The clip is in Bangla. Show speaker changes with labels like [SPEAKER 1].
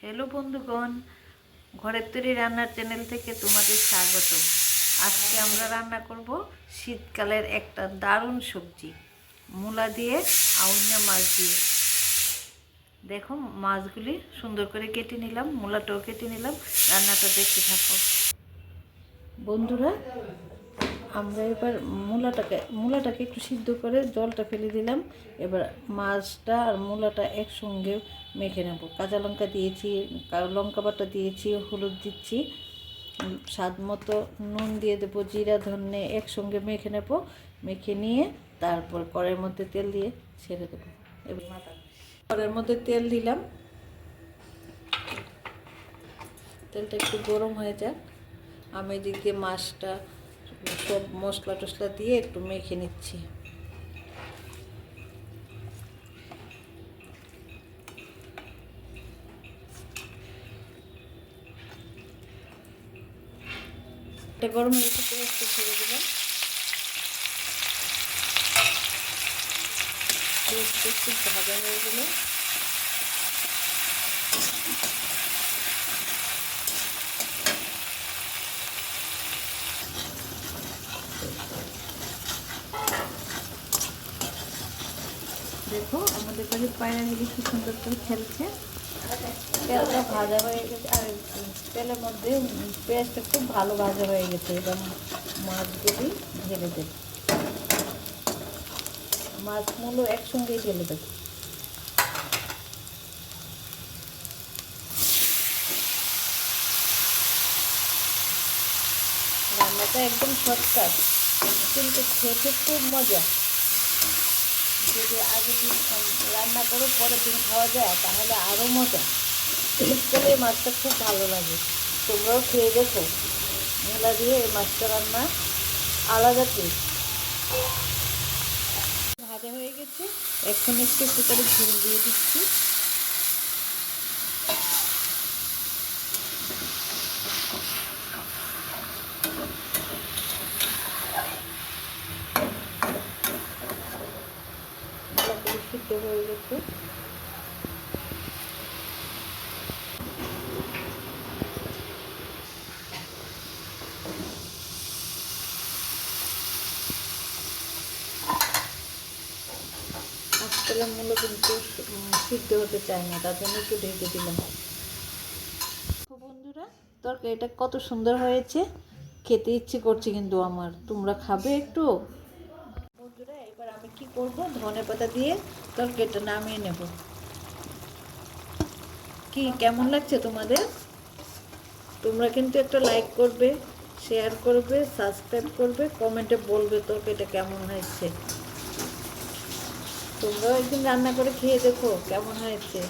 [SPEAKER 1] হ্যালো বন্ধুগণ, ঘরের তৈরি রান্নার চ্যানেল থেকে তোমাদের স্বাগতম। আজকে আমরা রান্না করব শীতকালের একটা দারুণ সবজি, মূলা দিয়ে আউন্না মাছ দিয়ে। দেখো, মাছগুলি সুন্দর করে কেটে নিলাম, মূলাটাও কেটে নিলাম। রান্নাটা দেখতে থাকো বন্ধুরা। আমরা এবার মূলাটাকে একটু সিদ্ধ করে জলটা ফেলে দিলাম। এবার মাছটা আর মূলাটা একসঙ্গে মেখে নেব। কাঁচা লঙ্কা দিয়েছি, লঙ্কা বাটা দিয়েছি, হলুদ দিচ্ছি, স্বাদ মতো নুন দিয়ে দেবো, জিরা ধনে একসঙ্গে মেখে নেব। মেখে নিয়ে তারপর কড়াইয়ের মধ্যে তেল দিয়ে ছেড়ে দেবো। এবার কড়াইয়ের মধ্যে তেল দিলাম, তেলটা একটু গরম হয়ে যাক। আমি এদিক দিয়ে মাছটা সব মশলা টশলা দিয়ে একটু মেখে নিচ্ছি। এটা গরম হয়ে গেছে, পেঁয়াজটা ছেড়ে দিলাম। পেঁয়াজটা একটু ভাজা হয়ে গেলে দেখো আমাদের বাড়ি পায়রাগুলি কি সুন্দর করে খেলছে। তেলটা ভাজা হয়ে গেছে আর তেলের মধ্যে পেঁয়াজটা খুব ভালো ভাজা হয়ে গেছে। এবার মাছগুলি ঢেলে দেব, মাছগুলো একসঙ্গেই ঢেলে দেব। রান্নাটা একদম শর্টকাট, কিন্তু খেতে খুব মজা। যদি আগের দিন রান্না করে পরের দিন খাওয়া যায় তাহলে আরও মজা। শীতকালে এই মাছটা খুব ভালো লাগে, তোমরাও খেয়ে দেখো। মূলা দিয়ে এই মাছটা রান্না আলাদা টেস্ট। ভাজা হয়ে গেছে, এখন একটু একটু করে ঝোল দিয়ে দিচ্ছি। সিদ্ধ হয়ে গেছে, আজকাল মূলো কিন্তু সিদ্ধ হতে চায় না, তার জন্য একটু ঢেকে দিলাম। বন্ধুরা, তরকারিটা কত সুন্দর হয়েছে, খেতে ইচ্ছে করছে কিন্তু আমার। তোমরা খাবে একটু? বন্ধুরা, এবার আমি কি করব, ধনেপাতা দিয়ে তরকারিটা নামিয়ে নেব। কি কেমন লাগছে তোমাদের? তোমরা কিন্তু একটা লাইক করবে, শেয়ার করবে, সাবস্ক্রাইব করবে, কমেন্টে বলবে তরকারিটা কেমন হয়েছে। তোমরাও একদিন রান্না করে খেয়ে দেখো কেমন হয়েছে।